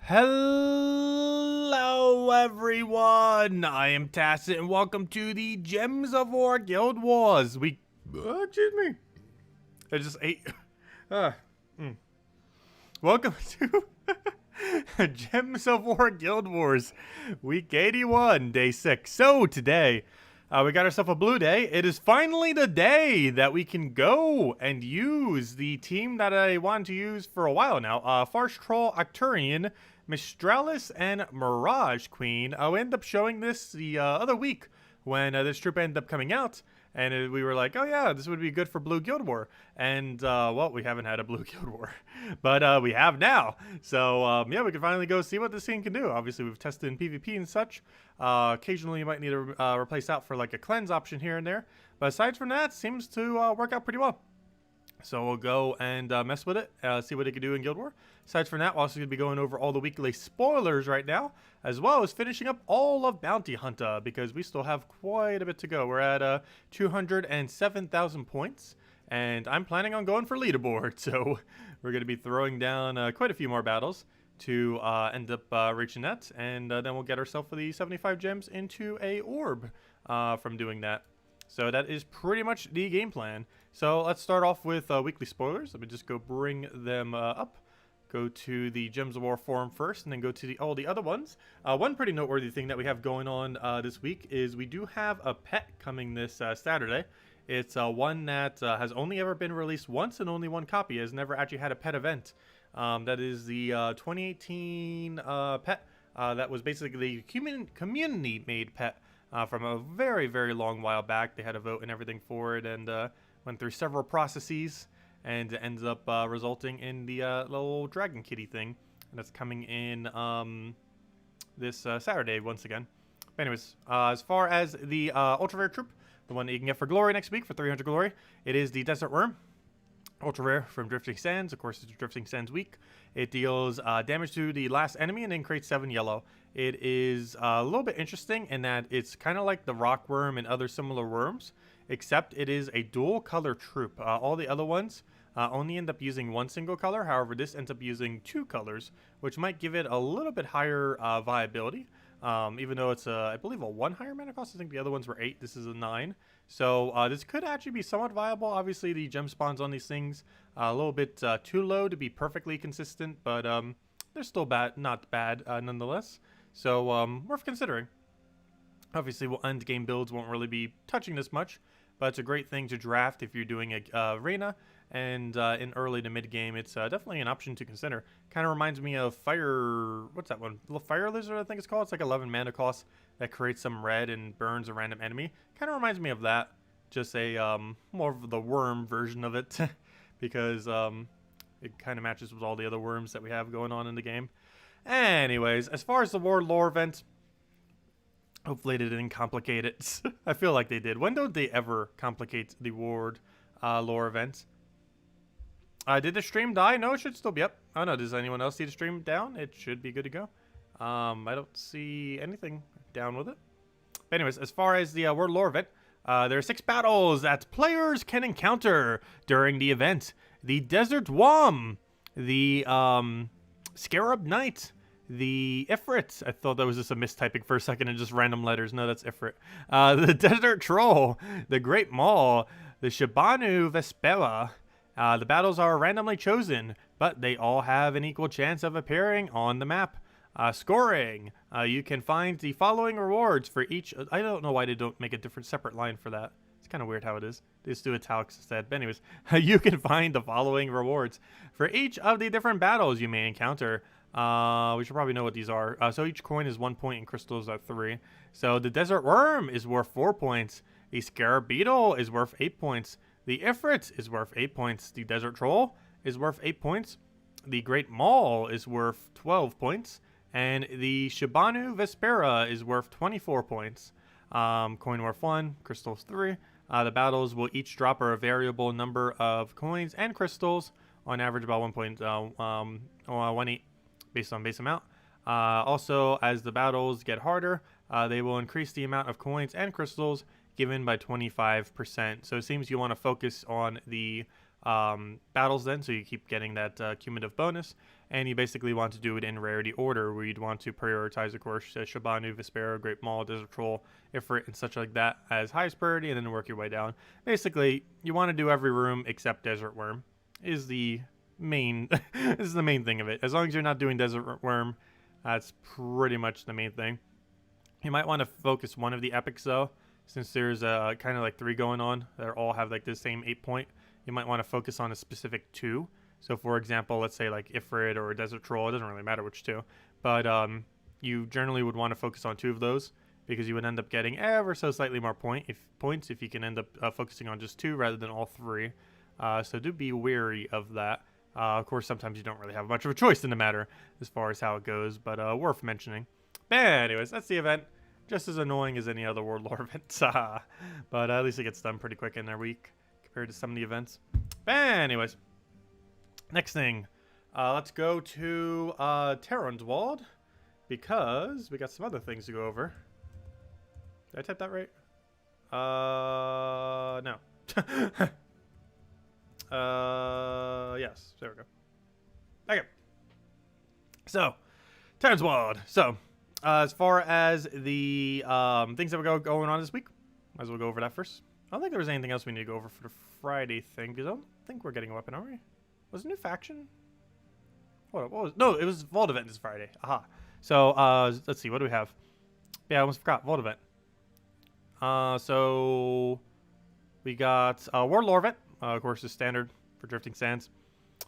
Hello everyone, I am Tacet and welcome to the Gems of War Guild Wars. Excuse me. I just ate. Welcome to Gems of War Guild Wars, week 81, day 6. So today, we got ourselves a blue day. It is finally the day that we can go and use the team that I wanted to use for a while now. Farce Troll, Octurian, Mistralis, and Mirage Queen. We ended up showing this the other week when this troop ended up coming out. And we were like, oh yeah, this would be good for Blue Guild War. And, well, we haven't had a Blue Guild War. But we have now. So, yeah, we can finally go see what this thing can do. Obviously, we've tested in PvP and such. Occasionally, you might need to replace out for, like, a cleanse option here and there. But aside from that, seems to work out pretty well. So we'll go and mess with it, see what it can do in Guild War. Aside from that, we're also going to be going over all the weekly spoilers right now, as well as finishing up all of Bounty Hunter, because we still have quite a bit to go. We're at 207,000 points, and I'm planning on going for leaderboard, so we're going to be throwing down quite a few more battles to end up reaching that, and then we'll get ourselves for the 75 gems into a orb from doing that. So that is pretty much the game plan. So let's start off with weekly spoilers. Let me just go bring them up. Go to the Gems of War forum first, and then go to all the other ones. One pretty noteworthy thing that we have going on this week is we do have a pet coming this Saturday. It's one that has only ever been released once and only one copy. It has never actually had a pet event. That is the 2018 pet that was basically the community-made pet. From a very, very long while back. They had a vote and everything for it, and went through several processes, and it ended up resulting in the little dragon kitty thing. And that's coming in this Saturday once again. But anyways, as far as the ultra rare troop, the one that you can get for glory next week for 300 glory, it is the Desert Worm. Ultra rare from Drifting Sands. Of course, it's Drifting Sands week. It deals damage to the last enemy and then creates 7 yellow. It is a little bit interesting in that it's kind of like the rock worm and other similar worms, except it is a dual color troop. All the other ones only end up using one single color. However, this ends up using 2 colors, which might give it a little bit higher viability. Even though it's, I believe, a 1 higher mana cost. I think the other ones were 8. This is a 9. So this could actually be somewhat viable. Obviously, the gem spawns on these things a little bit too low to be perfectly consistent, but they're still not bad nonetheless. So worth considering. Obviously, end game builds won't really be touching this much, but it's a great thing to draft if you're doing a arena. And in early to mid game, it's definitely an option to consider. Kind of reminds me of what's that one? Fire Lizard, I think it's called. It's like 11 mana cost that creates some red and burns a random enemy. Kind of reminds me of that. Just a more of the worm version of it, because it kind of matches with all the other worms that we have going on in the game. Anyways, as far as the Warlord event, hopefully they didn't complicate it. I feel like they did. When don't they ever complicate the Warlord lore events? Did the stream die? No, it should still be up. Oh no, does anyone else see the stream down? It should be good to go. I don't see anything down with it. But anyways, as far as the World Lore event, there are 6 battles that players can encounter during the event. The Desert Worm, the Scarab Knight, the Ifrit. I thought that was just a mistyping for a second and just random letters. No, that's Ifrit. The Desert Troll, the Great Maul, the Shabanu Vespera. The battles are randomly chosen, but they all have an equal chance of appearing on the map. Scoring. You can find the following rewards for each. I don't know why they don't make a different separate line for that. It's kind of weird how it is. They just do italics instead. But anyways, you can find the following rewards for each of the different battles you may encounter. We should probably know what these are. So each coin is 1 point and crystals are 3. So the Desert Worm is worth 4 points. The Scarab Beetle is worth 8 points. The Ifrit is worth 8 points. The Desert Troll is worth 8 points. The Great Maul is worth 12 points. And the Shabanu Vespera is worth 24 points. Coin worth 1, crystals 3. The battles will each drop a variable number of coins and crystals, on average about 1.18 based on base amount. Also, as the battles get harder, they will increase the amount of coins and crystals given by 25%. So it seems you want to focus on the battles then, so you keep getting that cumulative bonus. And you basically want to do it in rarity order, where you'd want to prioritize, of course, Shabanu, Vespero, Great Maul, Desert Troll, Ifrit, and such like that as highest priority, and then work your way down. Basically, you want to do every room except Desert Worm is the main this is the main thing of it. As long as you're not doing Desert Worm, that's pretty much the main thing. You might want to focus one of the epics though, since there's kind of like 3 going on that all have like the same 8 point. You might want to focus on a specific 2. So for example, let's say like Ifrit or Desert Troll, it doesn't really matter which 2, but you generally would want to focus on 2 of those, because you would end up getting ever so slightly more points if you can end up focusing on just 2 rather than all 3. So do be wary of that. Of course, sometimes you don't really have much of a choice in the matter as far as how it goes, but worth mentioning. But anyways, that's the event. Just as annoying as any other Warlord event. But at least it gets done pretty quick in their week compared to some of the events. But anyways, next thing. Let's go to Terronswald, because we got some other things to go over. Did I type that right? No. Yes, there we go. Okay. So, Terronswald. So, as far as the things that we going on this week, might as well go over that first. I don't think there was anything else we need to go over for the Friday thing, because I don't think we're getting a weapon, are we? Was it a new faction? What was? No, it was Vault Event this Friday. Aha. So, let's see. What do we have? Yeah, I almost forgot. Vault Event. So, we got Warlord Event. Of course, the standard for Drifting Sands.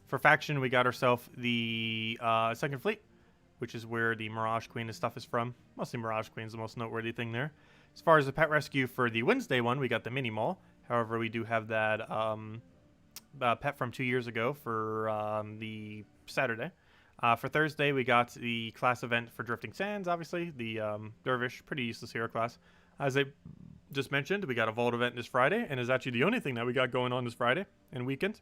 For faction, we got ourselves the Second Fleet, which is where the Mirage Queen and stuff is from. Mostly Mirage Queen's the most noteworthy thing there. As far as the pet rescue for the Wednesday one, we got the Mini Mall. However, we do have that pet from 2 years ago for the Saturday. For Thursday, we got the class event for Drifting Sands, obviously. The Dervish, pretty useless hero class. As I just mentioned, we got a Vault event this Friday, and is actually the only thing that we got going on this Friday and weekend.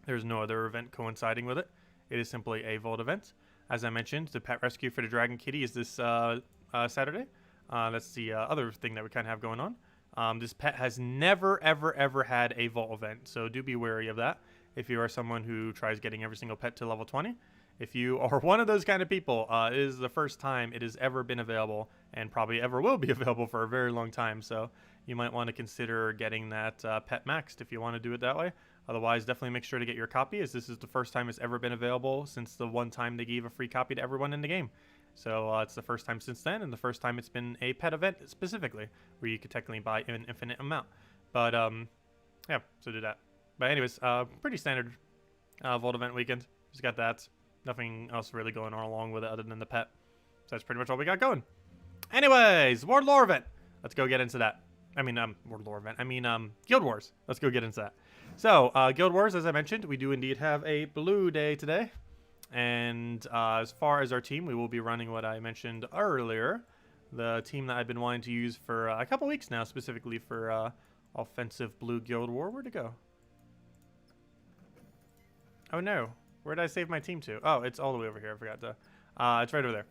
There's no other event coinciding with it. It is simply a Vault event. As I mentioned, the pet rescue for the Dragon Kitty is this Saturday. That's the other thing that we kind of have going on. This pet has never, ever, ever had a Vault event, so do be wary of that if you are someone who tries getting every single pet to level 20. If you are one of those kind of people, it is the first time it has ever been available, and probably ever will be available for a very long time, so you might want to consider getting that pet maxed if you want to do it that way. Otherwise, definitely make sure to get your copy, as this is the first time it's ever been available since the one time they gave a free copy to everyone in the game. So it's the first time since then, and the first time it's been a pet event specifically, where you could technically buy an infinite amount. But yeah, so do that. But anyways, pretty standard Vault event weekend. Just got that. Nothing else really going on along with it other than the pet. So that's pretty much all we got going. Anyways, Warlord event. Let's go get into that. I mean, Warlord event. I mean, Guild Wars. Let's go get into that. So, Guild Wars, as I mentioned, we do indeed have a blue day today. And as far as our team, we will be running what I mentioned earlier. The team that I've been wanting to use for a couple weeks now, specifically for offensive blue Guild War. Where'd it go? Oh no. Where did I save my team to? Oh, it's all the way over here. I forgot to. It's right over there.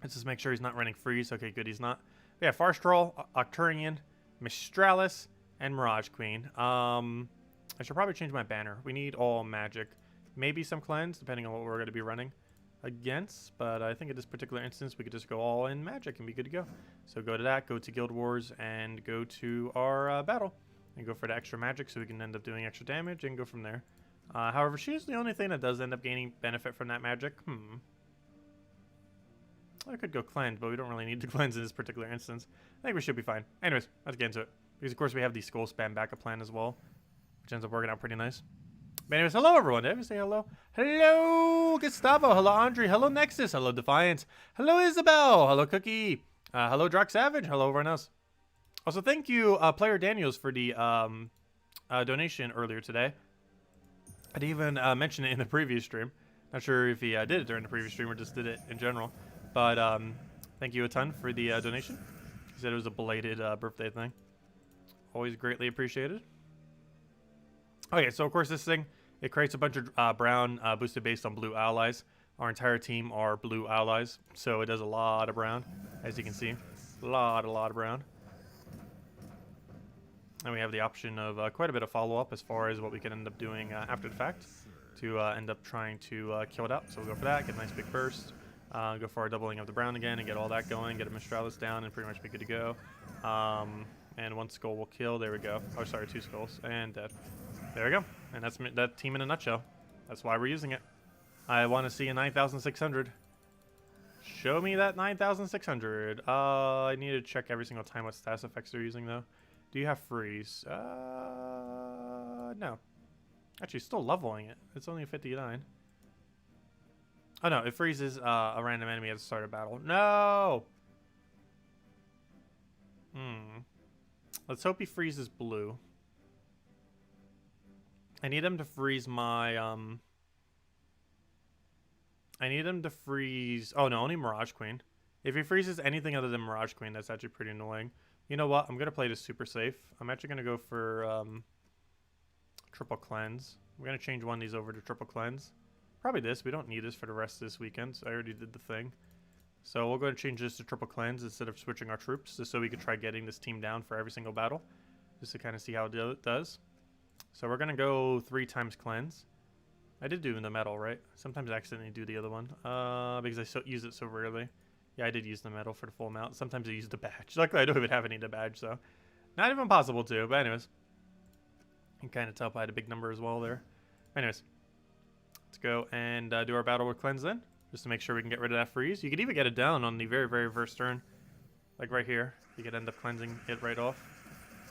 Let's just make sure he's not running freeze. Okay, good, he's not. But yeah, Farce Troll, ellcarjen, Mistralis, and Mirage Queen. I should probably change my banner. We need all magic. Maybe some cleanse, depending on what we're going to be running against. But I think in this particular instance, we could just go all in magic and be good to go. So go to that, go to Guild Wars, and go to our battle. And go for the extra magic so we can end up doing extra damage and go from there. However, she's the only thing that does end up gaining benefit from that magic. I could go cleanse, but we don't really need to cleanse in this particular instance. I think we should be fine. Anyways, let's get into it. Because, of course, we have the skull spam backup plan as well, which ends up working out pretty nice. But anyways, hello, everyone. Did I ever say hello? Hello, Gustavo. Hello, Andre. Hello, Nexus. Hello, Defiance. Hello, Isabel. Hello, Cookie. Hello, Drock Savage. Hello, everyone else. Also, thank you, PlayerDaniels, for the donation earlier today. I'd even mention it in the previous stream. Not sure if he did it during the previous stream or just did it in general. But thank you a ton for the donation. He said it was a belated birthday thing. Always greatly appreciated. Okay, so of course this thing, it creates a bunch of brown boosted based on blue allies. Our entire team are blue allies, so it does a lot of brown, as you can see. A lot of brown. And we have the option of quite a bit of follow-up as far as what we can end up doing after the fact to end up trying to kill it out. So we'll go for that, get a nice big burst, go for our doubling of the brown again and get all that going, get a Mistralis down and pretty much be good to go. And one skull will kill, there we go. Oh, sorry, 2 skulls, and dead. There we go, and that's that team in a nutshell. That's why we're using it. I want to see a 9,600. Show me that 9,600. I need to check every single time what status effects they're using, though. Do you have freeze? No. Actually, still leveling it. It's only a 59. Oh, no. It freezes a random enemy at the start of battle. No! Let's hope he freezes blue. I need him to freeze my, I need him to freeze... Oh, no, only Mirage Queen. If he freezes anything other than Mirage Queen, that's actually pretty annoying. You know what? I'm going to play this super safe. I'm actually going to go for triple cleanse. I'm going to change one of these over to triple cleanse. Probably this. We don't need this for the rest of this weekend. So I already did the thing. So we'll go and change this to triple cleanse instead of switching our troops, just so we could try getting this team down for every single battle, just to kind of see how it does. So we're going to go 3 times cleanse. I did do the metal, right? Sometimes I accidentally do the other one because I use it so rarely. Yeah, I did use the metal for the full amount. Sometimes I use the badge. Luckily, I don't even have any of the badge, so not even possible to. But anyways, you can kind of tell I had a big number as well there. Anyways, let's go and do our battle with cleanse then, just to make sure we can get rid of that freeze. You could even get it down on the very, very first turn, like right here. You could end up cleansing it right off,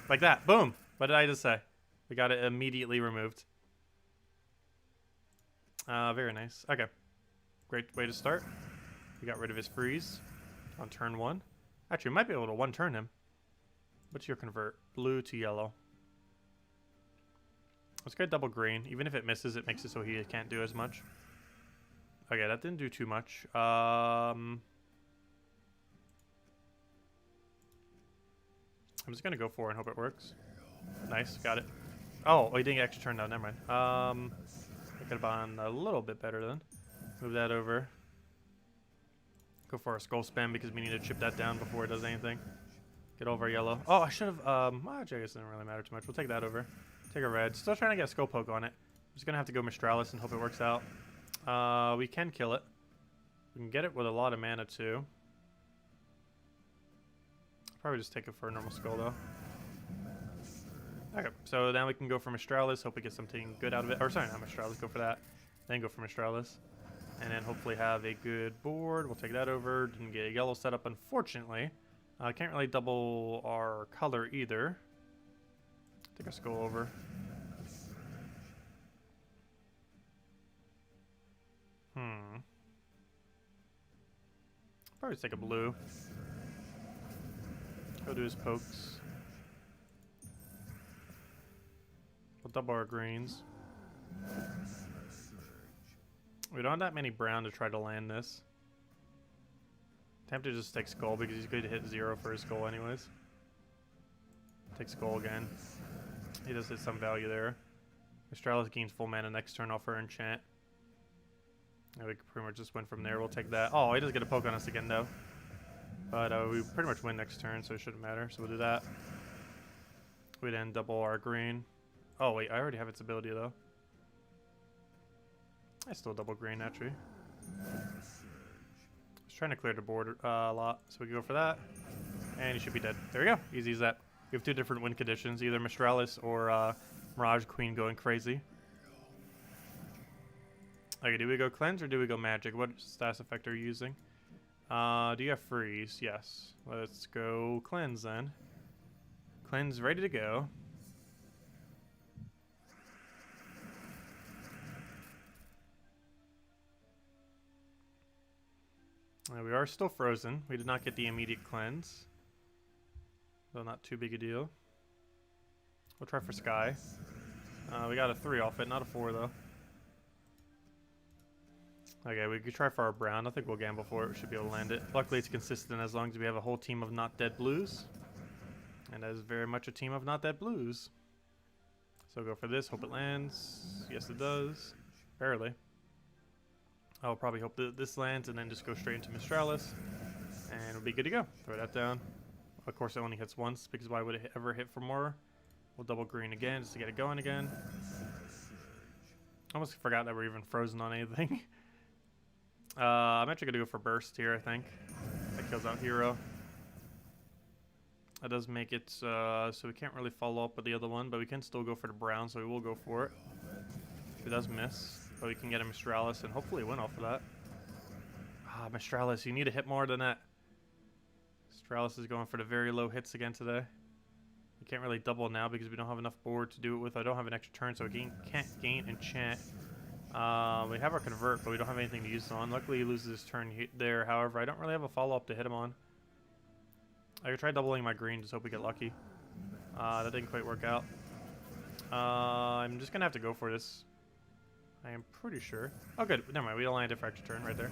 like that. Boom! What did I just say? We got it immediately removed. Very nice. Okay, great way to start. We got rid of his freeze on turn 1. Actually, we might be able to one-turn him. What's your convert? Blue to yellow. Let's get double green. Even if it misses, it makes it so he can't do as much. Okay, that didn't do too much. I'm just going to go for it and hope it works. Nice, got it. Oh, he didn't actually turn down. Never mind. I could have gone a little bit better then. Move that over. Go for a skull spam because we need to chip that down before it does anything. Get over yellow. Oh, I should have, well, I guess it doesn't really matter too much. We'll take that over. Take a red. Still trying to get a skull poke on it. I'm just going to have to go Mistralis and hope it works out. We can kill it. We can get it with a lot of mana too. Probably just take it for a normal skull though. Okay, so now we can go for Mistralis. Hope we get something good out of it. Or sorry, not Mistralis. Go for that. Then go for Mistralis. And then hopefully have a good board. We'll take that over. Didn't get a yellow setup, unfortunately. Can't really double our color either. Take our skull over. Probably just take a blue. Go do his pokes. We'll double our greens. We don't have that many brown to try to land this. Tempted to just take skull because he's going to hit 0 for his skull anyways. Take skull again. He does hit some value there. Mistralis gains full mana next turn off her enchant. And we can pretty much just win from there. We'll take that. Oh, he does get a poke on us again though. But we pretty much win next turn, so it shouldn't matter. So we'll do that. We then double our green. Oh wait, I already have its ability though. I still double green actually. Just trying to clear the board a lot, so we can go for that. And he should be dead. There we go. Easy as that. We have 2 different win conditions, either Mistralis or Mirage Queen going crazy. Okay, do we go cleanse or do we go magic? What status effect are you using? Do you have freeze? Yes. Let's go cleanse then. Cleanse ready to go. We are still frozen. We did not get the immediate cleanse. Though not too big a deal. We'll try for Sky. We got a 3 off it, not a 4 though. Okay, we could try for our brown. I think we'll gamble for it. We should be able to land it. Luckily, it's consistent as long as we have a whole team of not dead blues. And that is very much a team of not dead blues. So go for this. Hope it lands. Yes, it does. Barely. I'll probably hope that this lands and then just go straight into Mistralis. And we'll be good to go. Throw that down. Of course, it only hits once because why would it ever hit for more? We'll double green again just to get it going again. Almost forgot that we're even frozen on anything. I'm actually gonna go for burst here, I think. That kills out hero. That does make it so we can't really follow up with the other one, but we can still go for the brown, so we will go for it. If it does miss, but we can get a Mistralis and hopefully win off of that. Ah, Mistralis, you need to hit more than that. Mistralis is going for the very low hits again today. We can't really double now because we don't have enough board to do it with. I don't have an extra turn, so we can't gain enchant. We have our convert, but we don't have anything to use on. Luckily, he loses his turn there. However, I don't really have a follow-up to hit him on. I could try doubling my green, just hope we get lucky. That didn't quite work out. I'm just going to have to go for this. I am pretty sure. Oh, good. Never mind. We aligned it for extra turn right there.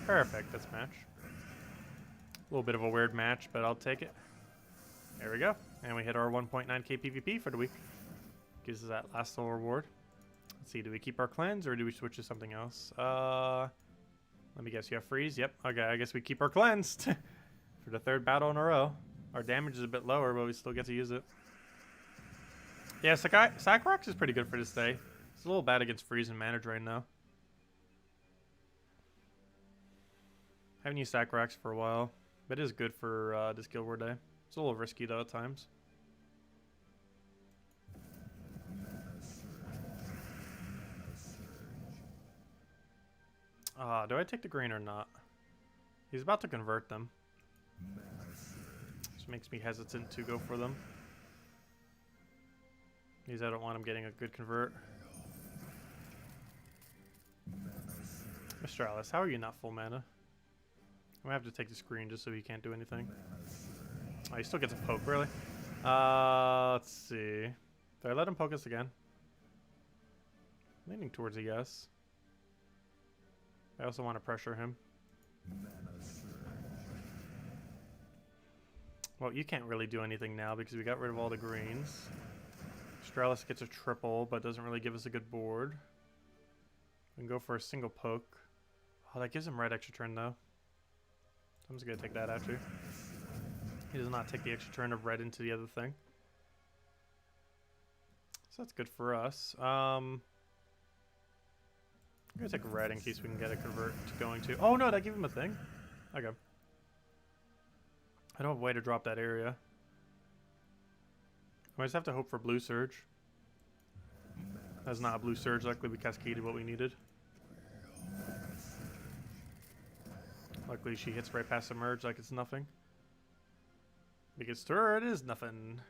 Perfect. That's match. A little bit of a weird match, but I'll take it. There we go. And we hit our 1.9k PvP for the week. Gives us that last little reward. Let's see. Do we keep our cleanse or do we switch to something else? Let me guess. You have freeze? Yep. Okay. I guess we keep our cleansed for the third battle in a row. Our damage is a bit lower, but we still get to use it. Yeah, Sacrix is pretty good for this day. It's a little bad against freeze and mana drain now. Haven't used Sacrix for a while, but it is good for this Guild War day. It's a little risky though at times. Do I take the green or not? He's about to convert them. Which makes me hesitant to go for them. Because I don't want him getting a good convert. Mistralis, how are you not full mana? I'm gonna have to take the screen just so he can't do anything. Oh, he still gets a poke, really? Let's see. Do I let him poke us again? Leaning towards a yes. I also want to pressure him. Well, you can't really do anything now because we got rid of all the greens. Mistralis gets a triple, but doesn't really give us a good board. We can go for a single poke. Oh, that gives him red extra turn, though. I'm just going to take that, actually. He does not take the extra turn of red into the other thing. So that's good for us. I'm going to take red in case we can get a convert to going to... Oh, no, that gave him a thing? Okay. I don't have a way to drop that area. I just have to hope for blue surge. That's not a blue surge. Luckily, we cascaded what we needed. Luckily, she hits right past the merge like it's nothing. Because to her, it is nothing.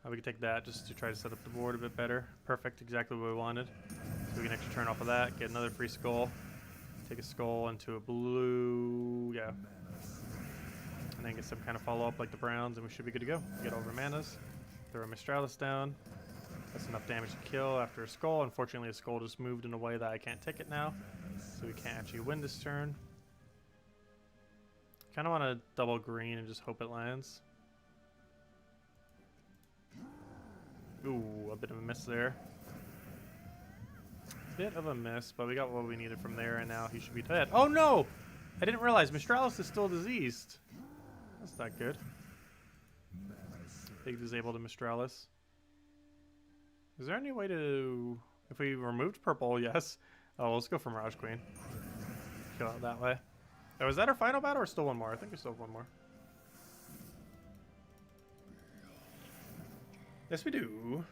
We can take that just to try to set up the board a bit better. Perfect, exactly what we wanted. So we can extra turn off of that, get another free skull. Take a skull into a blue, yeah. And then get some kind of follow-up like the browns, and we should be good to go. Get over manas, throw a Mistralis down. That's enough damage to kill after a skull. Unfortunately, a skull just moved in a way that I can't take it now. So we can't actually win this turn. Kind of want to double green and just hope it lands. Ooh, a bit of a miss there. Bit of a miss, but we got what we needed from there, and now he should be dead. Oh no! I didn't realize Mistralis is still diseased. That's not good. Big disable to Mistralis. Is there any way to... If we removed purple, yes. Oh, let's go for Mirage Queen. Kill out that way. Oh, is that our final battle or still one more? I think we still have one more. Yes, we do.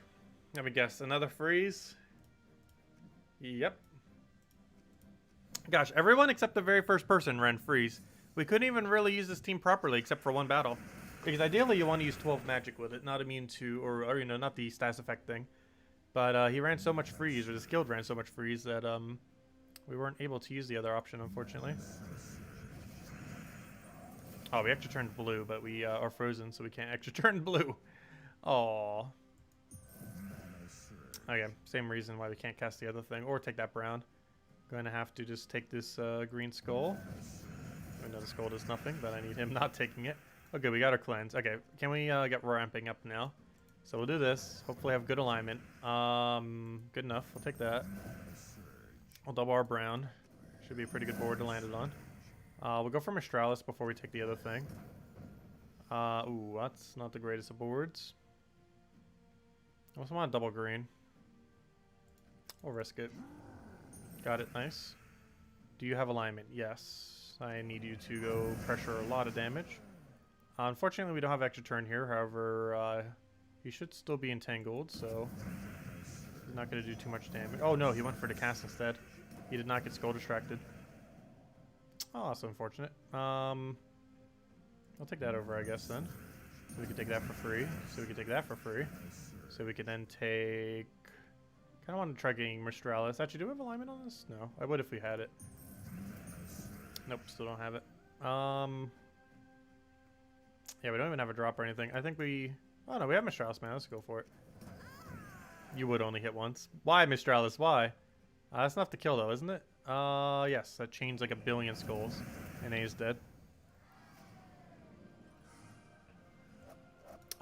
Let me guess. Another freeze? Yep. Gosh, everyone except the very first person ran freeze. We couldn't even really use this team properly except for one battle. Because ideally you want to use 12 magic with it, not immune to, or you know, not the stats effect thing. But he ran so much freeze, or this guild ran so much freeze that we weren't able to use the other option, unfortunately. Oh, we extra turned blue, but we are frozen, so we can't extra turn blue. Aww. Okay, same reason why we can't cast the other thing, or take that brown. Going to have to just take this green skull. I know the skull does nothing, but I need him not taking it. Okay, we got our cleanse. Okay, can we get ramping up now? So we'll do this. Hopefully have good alignment. Good enough. We'll take that. We'll double our brown. Should be a pretty good board to land it on. We'll go for Mistralis before we take the other thing. Ooh, that's not the greatest of boards. I also want a double green. We'll risk it. Got it, nice. Do you have alignment? Yes. I need you to go pressure a lot of damage. Unfortunately, we don't have extra turn here. However, he should still be entangled, so he's not going to do too much damage. Oh no, he went for the cast instead. He did not get skull distracted. Oh, that's unfortunate. I'll take that over, I guess, then. So we can take that for free. So we can take that for free. So we can then take... Kind of want to try getting Mistralis. Actually, do we have alignment on this? No. I would if we had it. Nope, still don't have it. Yeah, we don't even have a drop or anything. I think we... Oh, no, we have Mistralis, man. Let's go for it. You would only hit once. Why, Mistralis? Why? That's enough to kill, though, isn't it? Yes. That changed like 1 billion skulls. And A's dead.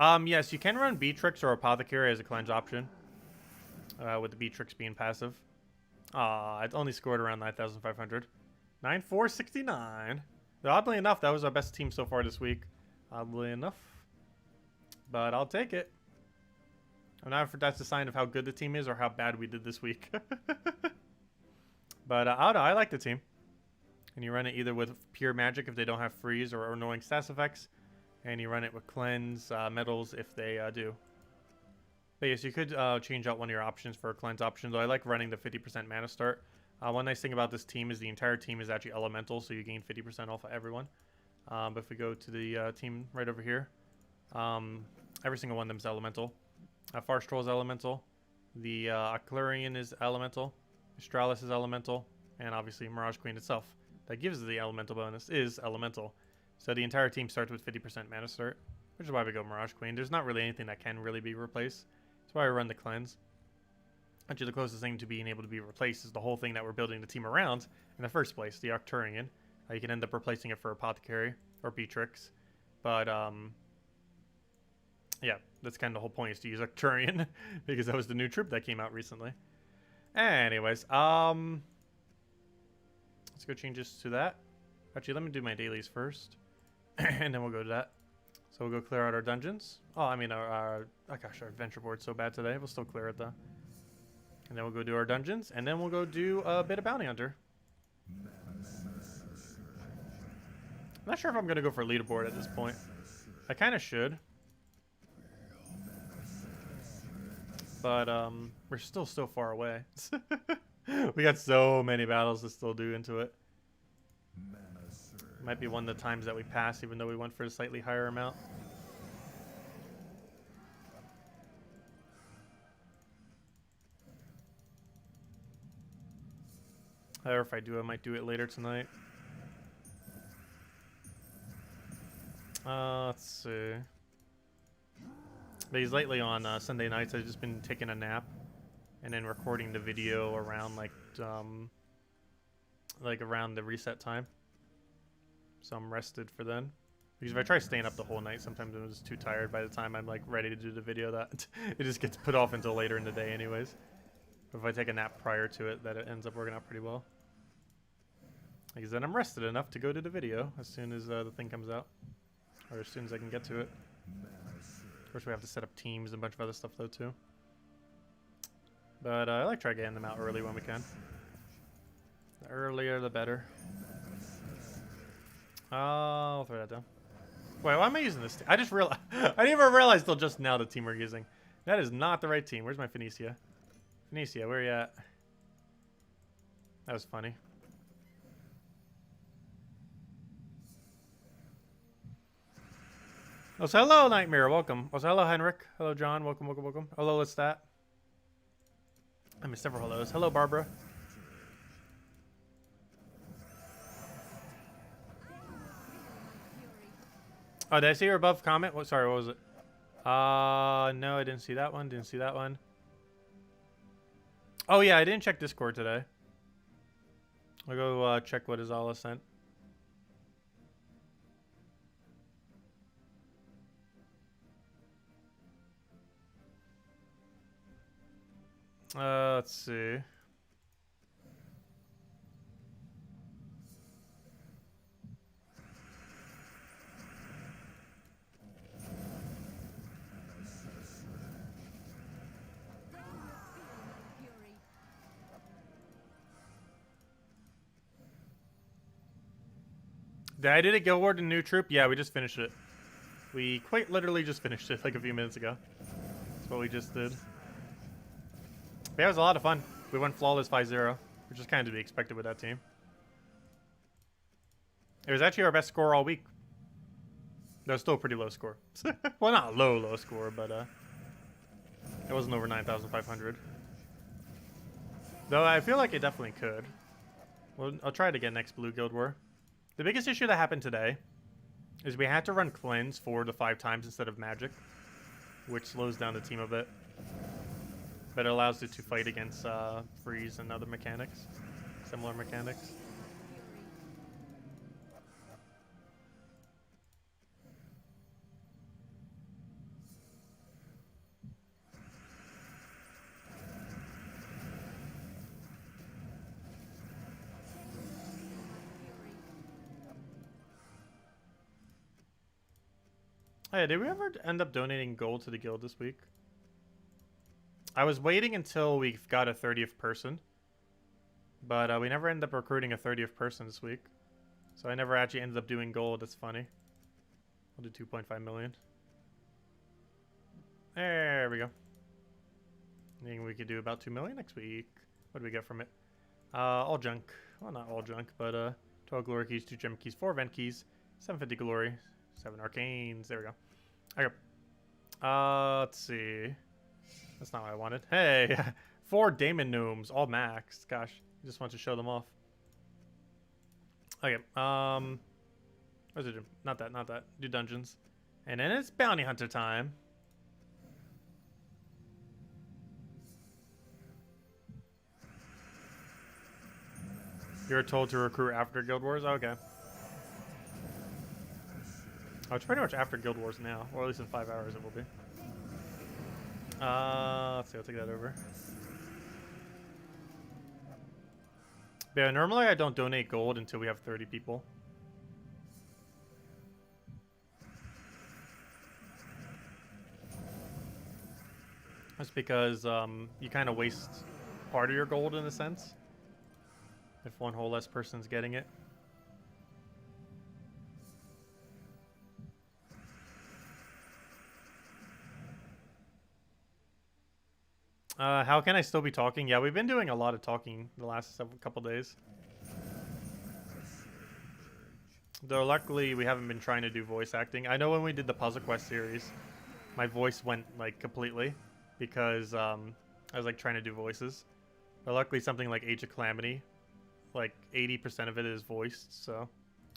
Yes, you can run Beatrix or Apothecary as a cleanse option. With the Beatrix being passive. It only scored around 9,500. 9,469. Oddly enough, that was our best team so far this week. Oddly enough. But I'll take it. I'm not sure if that's a sign of how good the team is or how bad we did this week. But I like the team. And you run it either with pure magic if they don't have freeze or annoying stats effects. And you run it with cleanse metals if they do. But yes, you could change out one of your options for a cleanse option. Though I like running the 50% mana start. One nice thing about this team is the entire team is actually elemental, so you gain 50% off of everyone. But if we go to the team right over here, every single one of them is elemental. Farce Troll is elemental. The ellcarjen is elemental. Mistralis is elemental. And obviously Mirage Queen itself, that gives the elemental bonus, is elemental. So the entire team starts with 50% mana start, which is why we go Mirage Queen. There's not really anything that can really be replaced. That's why I run the cleanse. Actually, the closest thing to being able to be replaced is the whole thing that we're building the team around in the first place, the ellcarjen. You can end up replacing it for Apothecary or Beatrix. But, yeah, that's kind of the whole point, is to use ellcarjen because that was the new troop that came out recently. Anyways, let's go change this to that. Actually, let me do my dailies first. And then we'll go to that. So we'll go clear out our dungeons. Oh, I mean, oh gosh, our adventure board's so bad today. We'll still clear it, though. And then we'll go do our dungeons. And then we'll go do a bit of Bounty Hunter. I'm not sure if I'm going to go for leaderboard at this point. I kind of should. But, we're still so far away. We got so many battles to still do into it. Might be one of the times that we pass, even though we went for a slightly higher amount. Or if I do, I might do it later tonight. Let's see. Because lately on Sunday nights, I've just been taking a nap and then recording the video around like around the reset time. So I'm rested for then. Because if I try staying up the whole night, sometimes I'm just too tired by the time I'm like ready to do the video. That it just gets put off until later in the day anyways. But if I take a nap prior to it, that it ends up working out pretty well. Because then I'm rested enough to go to the video as soon as the thing comes out. Or as soon as I can get to it. Of course, we have to set up teams and a bunch of other stuff though too. But I like try getting them out early when we can. The earlier the better. I'll throw that down. Wait, why am I using this? I just realized. I didn't even realize till just now the team we're using. That is not the right team. Where's my Phoenicia? Phoenicia, where are you at? That was funny. Oh, so hello, Nightmare. Welcome. Oh, so hello, Henrik. Hello, John. Welcome, welcome, welcome. Hello, Lestat. I missed several hellos. Hello, Barbara. Oh, did I see your above comment? What? Sorry, what was it? No, I didn't see that one. Didn't see that one. Oh, yeah, I didn't check Discord today. I'll go check what Azala sent. Let's see. I did a Guild Wars and new troop. Yeah, we just finished it. We quite literally just finished it like a few minutes ago. That's what we just did. But yeah, it was a lot of fun. We went flawless 5-0, which is kind of to be expected with that team. It was actually our best score all week. That was still a pretty low score. Well, not low score, but it wasn't over 9,500. Though I feel like it definitely could. Well, I'll try it again next Blue Guild War. The biggest issue that happened today is we had to run Cleanse 4 to 5 times instead of Magic, which slows down the team a bit. But it allows it to fight against Freeze and other mechanics, similar mechanics. Hey, did we ever end up donating gold to the guild this week? I was waiting until we got a 30th person. But we never ended up recruiting a 30th person this week. So I never actually ended up doing gold. That's funny. I'll do 2.5 million. There we go. I think we could do about 2 million next week. What do we get from it? All junk. Well, not all junk, but 12 glory keys, 2 gem keys, 4 event keys, 750 glory, 7 arcanes. There we go. Okay. Let's see. That's not what I wanted. Hey, 4 Daemon Gnomes, all maxed. Gosh, I just want to show them off. Okay. What's it do? Not that. Not that. Do dungeons, and then it's bounty hunter time. You're told to recruit after Guild Wars? Okay. Oh, it's pretty much after Guild Wars now. Or at least in 5 hours it will be. Let's see, I'll take that over. But yeah, normally I don't donate gold until we have 30 people. That's because you kind of waste part of your gold in a sense. If one whole less person's getting it. How can I still be talking? Yeah, we've been doing a lot of talking the last couple days. Though luckily we haven't been trying to do voice acting. I know when we did the Puzzle Quest series, my voice went like completely because I was like trying to do voices. But luckily something like Age of Calamity, like 80% of it is voiced, so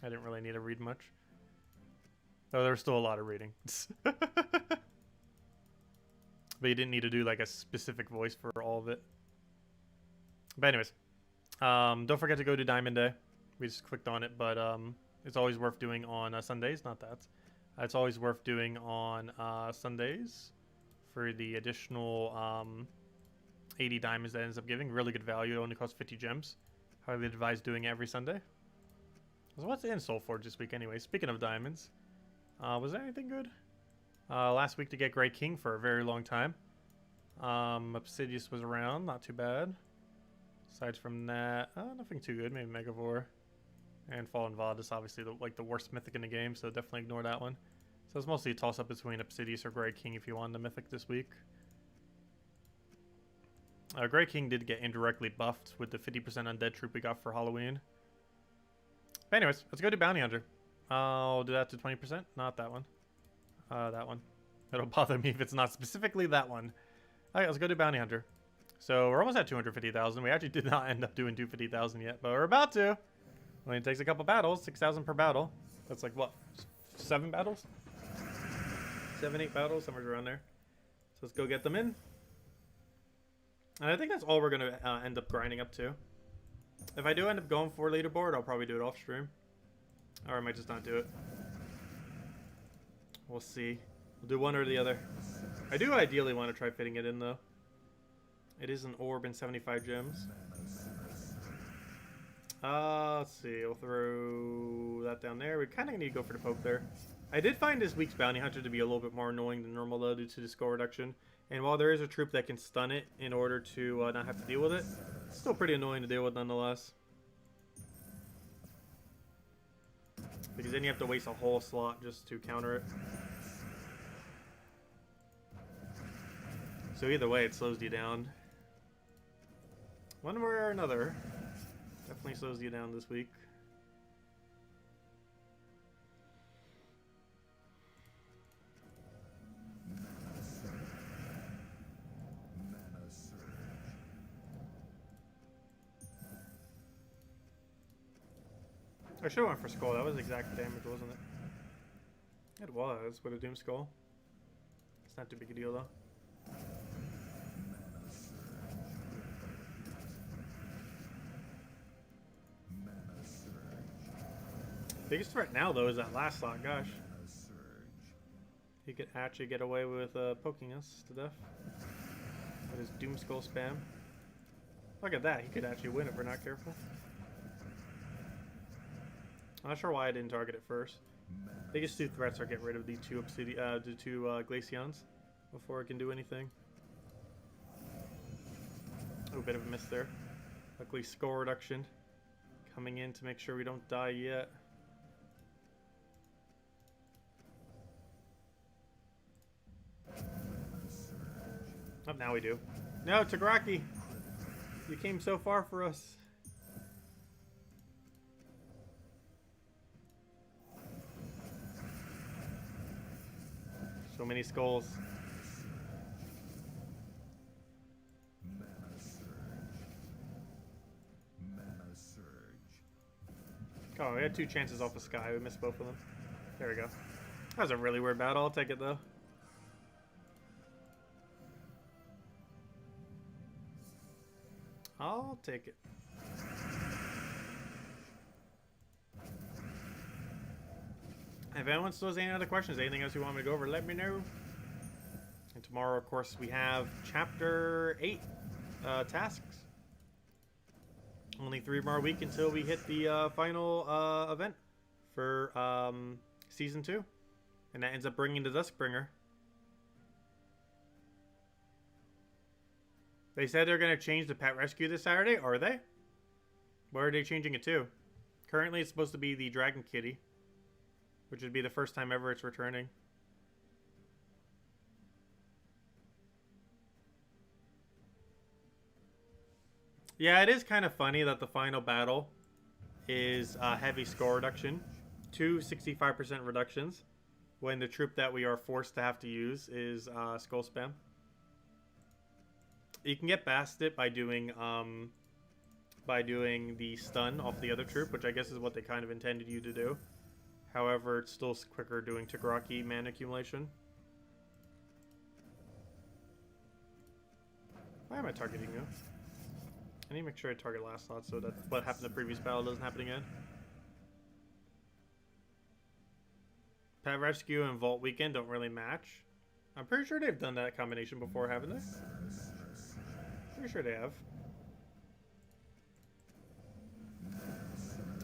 I didn't really need to read much. Though there's still a lot of reading. But you didn't need to do like a specific voice for all of it. But anyways, don't forget to go to Diamond Day. We just clicked on it, but it's always worth doing on Sundays. Not that. It's always worth doing on Sundays for the additional 80 diamonds that ends up giving. Really good value. It only costs 50 gems. Highly advise doing it every Sunday. So what's in Soulforge this week anyway? Speaking of diamonds, was there anything good? Last week to get Great King for a very long time. Obsidius was around, not too bad. Aside from that, nothing too good. Maybe Megavore. And Fallen Vod is obviously the worst mythic in the game, so definitely ignore that one. So it's mostly a toss-up between Obsidius or Great King if you want the mythic this week. Great King did get indirectly buffed with the 50% undead troop we got for Halloween. But anyways, let's go to Bounty Hunter. I'll do that to 20%. Not that one. That one. It'll bother me if it's not specifically that one. Alright, let's go to Bounty Hunter. So we're almost at 250,000. We actually did not end up doing 250,000 yet, but we're about to. Only takes a couple battles, 6,000 per battle. That's like what? 7 battles? 7, 8 battles, somewhere around there. So let's go get them in. And I think that's all we're going to end up grinding up to. If I do end up going for leaderboard, I'll probably do it off stream. Or I might just not do it. We'll see. We'll do one or the other. I do ideally want to try fitting it in, though. It is an orb and 75 gems. Let's see. We'll throw that down there. We kind of need to go for the poke there. I did find this week's Bounty Hunter to be a little bit more annoying than normal, though, due to the score reduction. And while there is a troop that can stun it in order to not have to deal with it, it's still pretty annoying to deal with nonetheless. Because then you have to waste a whole slot just to counter it. So either way, it slows you down. One way or another. Definitely slows you down this week. I should have went for Skull. That was exact damage, wasn't it? It was with a Doom Skull. It's not too big a deal, though. Biggest threat now, though, is that last slot. Gosh. He could actually get away with poking us to death. With his Doom Skull spam. Look at that. He could actually win if we're not careful. I'm not sure why I didn't target it first. Biggest two threats are get rid of the two Glaceons before it can do anything. Oh, a bit of a miss there. Luckily, score reduction coming in to make sure we don't die yet. Oh, now we do. No, Tagaraki! You came so far for us. So many skulls. Oh, we had two chances off the sky. We missed both of them. There we go. That was a really weird battle. I'll take it, though. I'll take it. If anyone still has any other questions, anything else you want me to go over, let me know. And tomorrow, of course, we have Chapter 8 tasks. Only 3 more weeks until we hit the final event for Season 2. And that ends up bringing the Duskbringer. They said they're going to change the pet rescue this Saturday. Are they? Where are they changing it to? Currently, it's supposed to be the Dragon Kitty. Which would be the first time ever it's returning. Yeah, it is kind of funny that the final battle is heavy score reduction. 2 65% reductions. When the troop that we are forced to have to use is Skull Spam. You can get past it by doing the stun off the other troop, which I guess is what they kind of intended you to do. However, it's still quicker doing Tagaraki mana accumulation. Why am I targeting you? I need to make sure I target last slot so that what happened in the previous battle doesn't happen again. Pet Rescue and Vault Weekend don't really match. I'm pretty sure they've done that combination before, haven't they? Pretty sure they have.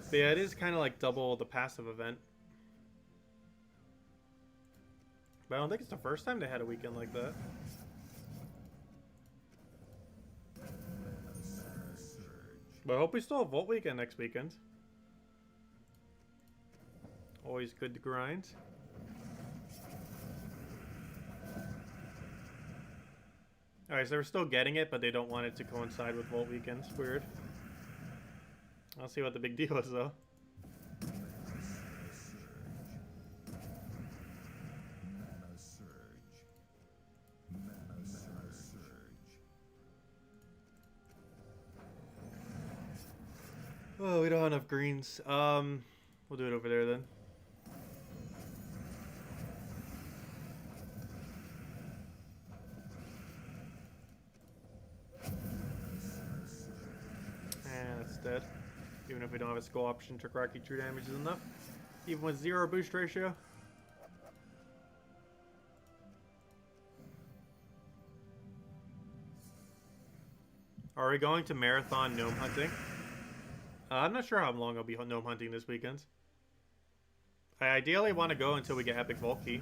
But yeah, it is kind of like double the passive event. But I don't think it's the first time they had a weekend like that. But I hope we still have Vault Weekend next weekend. Always good to grind. Alright, so they're still getting it, but they don't want it to coincide with Vault Weekends. Weird. I'll see what the big deal is, though. Oh, we don't have enough greens. We'll do it over there then. And that's dead. Even if we don't have a skull option, Tagaraki true damage is enough. Even with 0 boost ratio. Are we going to marathon gnome hunting? I'm not sure how long I'll be gnome hunting this weekend. I ideally want to go until we get Epic Vault Key.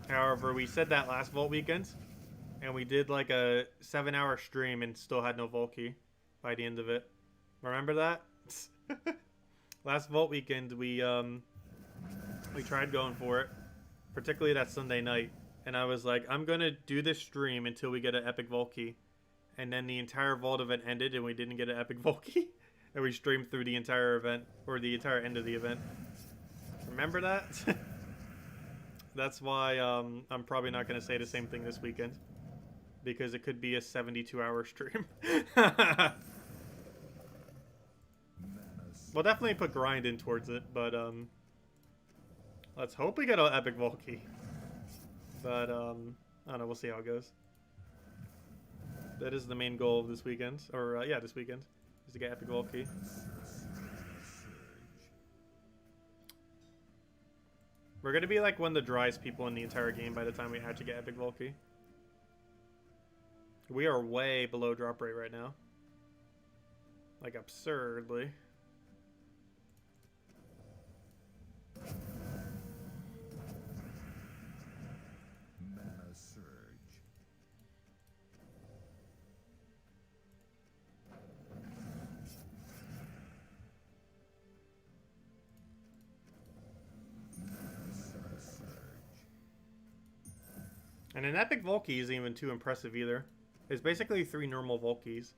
However, we said that last Vault weekend, and we did like a 7-hour stream and still had no Vault Key by the end of it. Remember that? Last Vault weekend, we We tried going for it, particularly that Sunday night. And I was like, I'm going to do this stream until we get an epic Volkey. And then the entire Vault event ended and we didn't get an epic Volkey. And we streamed through the entire event, or the entire end of the event. Remember that? That's why I'm probably not going to say the same thing this weekend. Because it could be a 72-hour stream. We'll definitely put grind in towards it, but let's hope we get an epic Volkey. But I don't know, we'll see how it goes. That is the main goal of this weekend, or yeah, this weekend, is to get epic Volkey. We're gonna be like one of the driest people in the entire game by the time we actually get epic Volkey. We are way below drop rate right now. Like, absurdly. Mana surge. And an epic Volkey isn't even too impressive either. It's basically 3 normal Volkeys.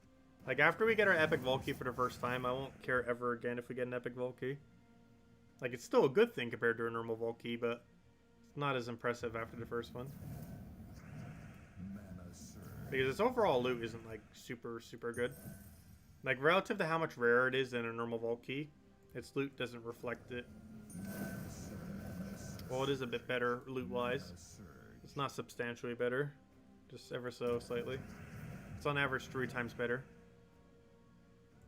Like, after we get our epic Volkey for the first time, I won't care ever again if we get an epic Volkey. Like, it's still a good thing compared to a normal Volkey, but it's not as impressive after the first one. Because its overall loot isn't, like, super, super good. Like, relative to how much rarer it is than a normal Volkey, its loot doesn't reflect it. Well, it is a bit better loot-wise. It's not substantially better. Just ever so slightly. It's on average 3 times better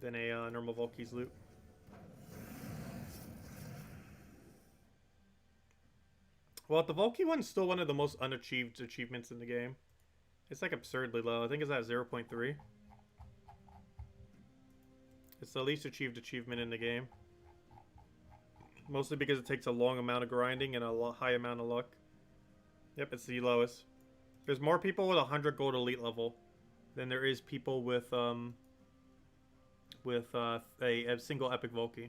than a normal Volkey's loot. Well, the Volkey one's still one of the most unachieved achievements in the game. It's like absurdly low. I think it's at 0.3. It's the least achieved achievement in the game. Mostly because it takes a long amount of grinding and a high amount of luck. Yep, it's the lowest. There's more people with 100 gold elite level than there is people with a single epic Volkey.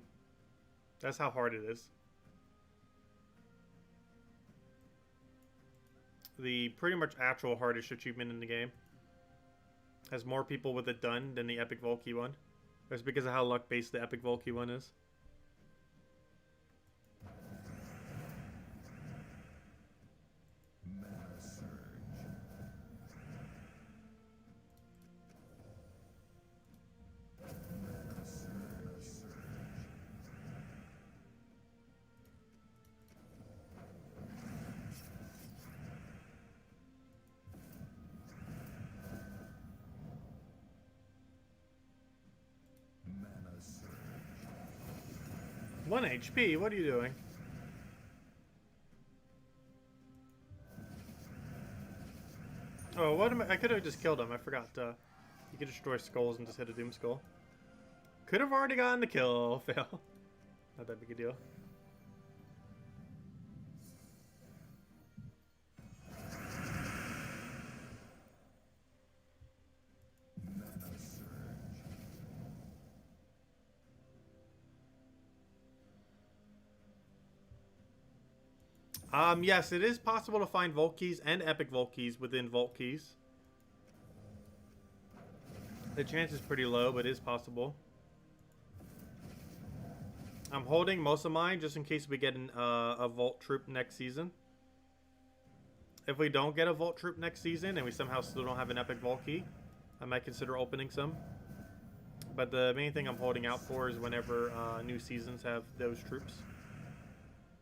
That's how hard it is. The pretty much actual hardest achievement in the game has more people with it done than the epic Volkey one. That's because of how luck based the epic Volkey one is. One HP, what are you doing? Oh, what am I could have just killed him, I forgot. You could destroy skulls and just hit a Doom Skull. Could have already gotten the kill, fail. Not that big a deal. Yes, it is possible to find Vault keys and epic Vault keys within Vault keys. The chance is pretty low, but it is possible. I'm holding most of mine just in case we get a Vault troop next season. If we don't get a Vault troop next season and we somehow still don't have an epic Vault key, I might consider opening some. But the main thing I'm holding out for is whenever new seasons have those troops.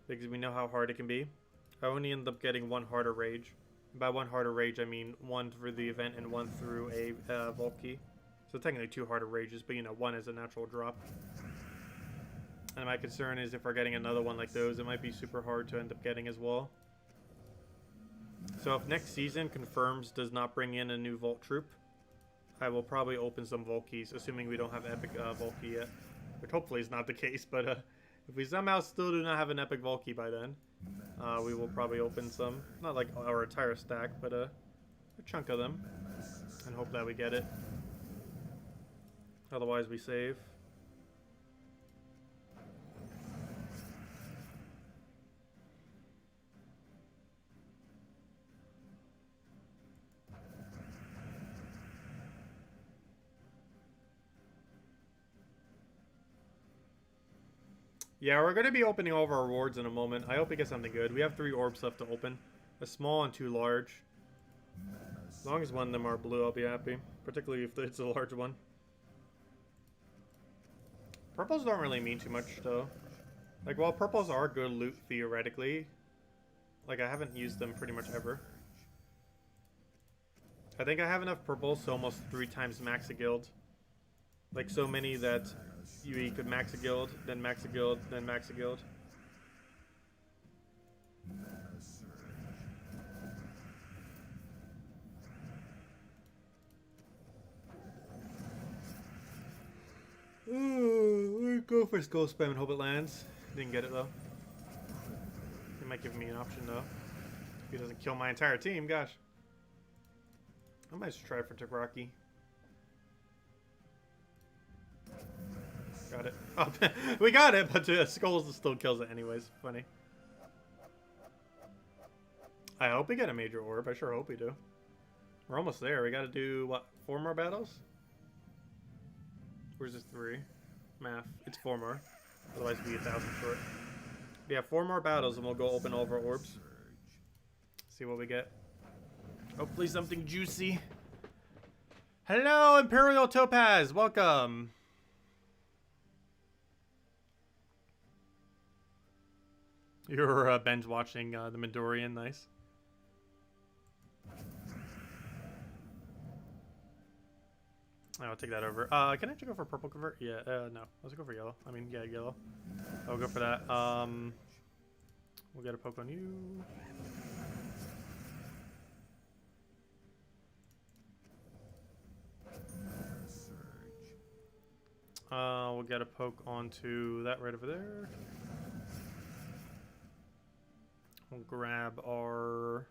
Because we know how hard it can be. I only end up getting 1 Heart of Rage. And by 1 Heart of Rage, I mean 1 through the event and 1 through a Vault key. So technically 2 Heart of Rages, but you know, 1 is a natural drop. And my concern is if we're getting another one like those, it might be super hard to end up getting as well. So if next season confirms does not bring in a new Vault troop, I will probably open some Vault keys, assuming we don't have epic Vault key yet. Which hopefully is not the case, but if we somehow still do not have an epic Vault key by then, we will probably open some. Not like our entire stack, but a chunk of them. And hope that we get it. Otherwise we save. Yeah, we're going to be opening all of our rewards in a moment. I hope we get something good. We have 3 orbs left to open. A small and 2 large. As long as one of them are blue, I'll be happy. Particularly if it's a large one. Purples don't really mean too much, though. Like, while purples are good loot, theoretically, like, I haven't used them pretty much ever. I think I have enough purples, so almost 3 times max a guild. Like, so many that you could max a guild, then max a guild, then max a guild. Ooh, go for skull spam and hope it lands. Didn't get it though. He might give me an option though. If he doesn't kill my entire team, gosh. I might just try for Takraki. Got it. Oh, we got it, but Skulls still kills it anyways. Funny. I hope we get a major orb. I sure hope we do. We're almost there. We gotta do, what, 4 more battles? Where's this 3? Math. It's 4 more. Otherwise we'd be 1,000 short. Yeah, 4 more battles and we'll go open all of our orbs. See what we get. Hopefully something juicy. Hello, Imperial Topaz. Welcome. You're binge watching the Midorian. Nice. I'll take that over. Can I actually go for purple convert? Yeah, no. Let's go for yellow. I mean, yeah, yellow. I'll go for that. We'll get a poke on you. We'll get a poke onto that right over there. We'll grab our...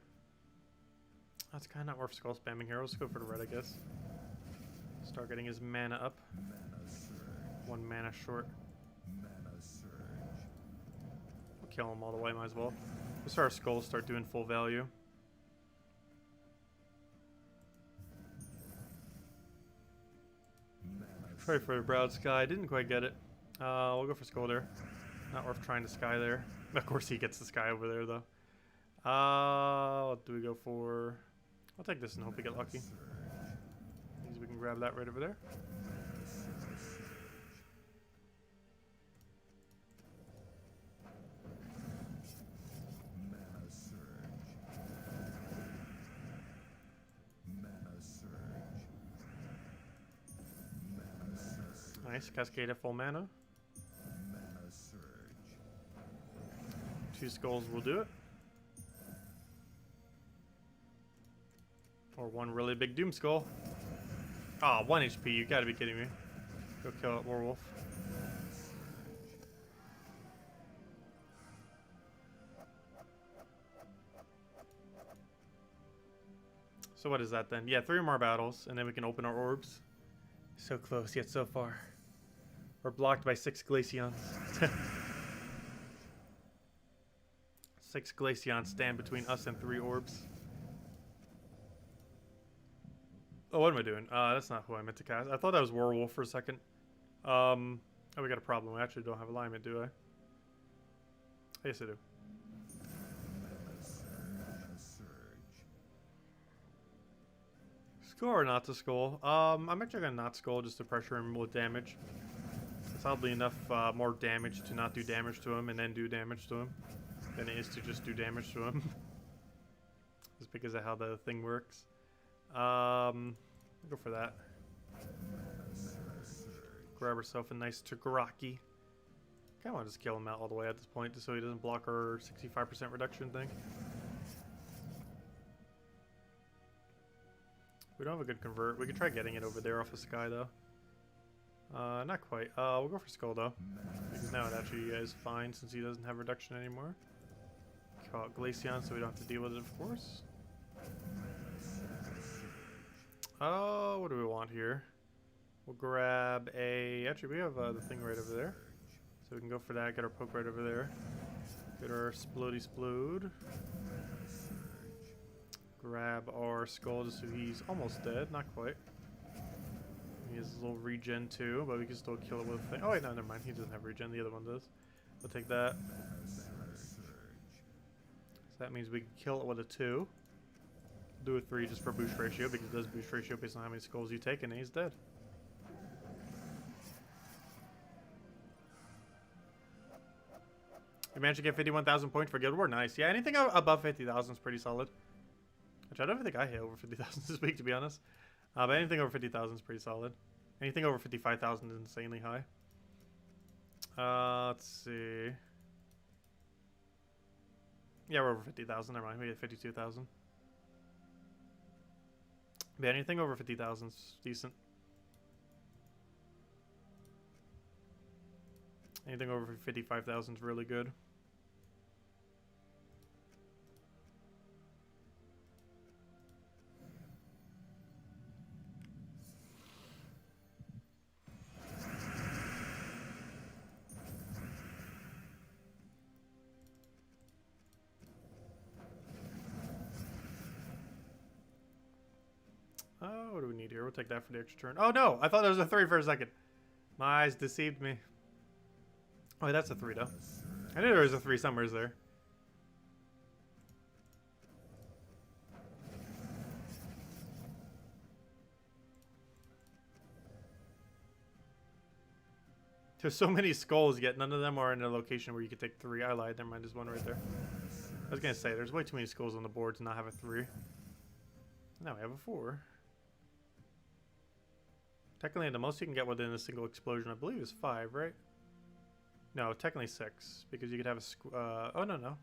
That's kind of not worth skull spamming here. Let's go for the red, I guess. Start getting his mana up. 1 mana short. We'll kill him all the way, might as well. Let's our skulls start doing full value. Try for a brown sky. Didn't quite get it. We'll go for skull there. Not worth trying to sky there. Of course he gets the sky over there though. What do we go for? I'll take this and hope we get lucky. Means we can grab that right over there. Nice, cascade at full mana. 2 skulls will do it. Or 1 really big doom skull. Ah, 1 HP, you gotta be kidding me. Go kill that werewolf. So what is that then? Yeah, 3 more battles, and then we can open our orbs. So close, yet so far. We're blocked by 6 Glaceons. 6 Glaceons stand between us and 3 orbs. Oh, what am I doing? That's not who I meant to cast. I thought that was Werewolf for a second. Oh, we got a problem. We actually don't have alignment, do I? Yes, I do. Skull or not to skull? I'm actually gonna not skull just to pressure him with damage. It's oddly enough more damage to not do damage to him and then do damage to him than it is to just do damage to him. Just because of how the thing works. I'll go for that. Grab herself a nice Takaraki. Kinda wanna just kill him out all the way at this point just so he doesn't block our 65% reduction thing. We don't have a good convert. We could try getting it over there off the sky though. Not quite. We'll go for skull though. Because now it actually is fine since he doesn't have reduction anymore. Kill out Glaceon so we don't have to deal with it, of course. Oh, what do we want here? We'll grab a... Actually, we have the thing right over there. So we can go for that, get our poke right over there. Get our Splody Splode. Grab our skull just so he's almost dead. Not quite. He has a little regen too, but we can still kill it with a thing. Oh wait, no, never mind. He doesn't have regen. The other one does. We'll take that. Mana surge. So that means we can kill it with a 2. Do a 3 just for boost ratio, because it does boost ratio based on how many skulls you take, and he's dead. You managed to get 51,000 points for Guild War. Nice. Yeah, anything above 50,000 is pretty solid. Which I don't think I hit over 50,000 this week, to be honest. But anything over 50,000 is pretty solid. Anything over 55,000 is insanely high. Let's see. Yeah, we're over 50,000. Never mind. We hit 52,000. But anything over 50,000 is decent. Anything over 55,000 is really good. Oh, what do we need here? We'll take that for the extra turn. Oh no! I thought there was a 3 for a second. My eyes deceived me. Oh, that's a 3 though. I knew there was a 3 somewhere there. There's so many skulls, yet none of them are in a location where you could take 3. I lied. Never mind, there's 1 right there. I was gonna say, there's way too many skulls on the board to not have a 3. Now we have a 4. Technically, the most you can get within a single explosion, I believe, is 5, right? No, technically 6, because you could have a oh, no.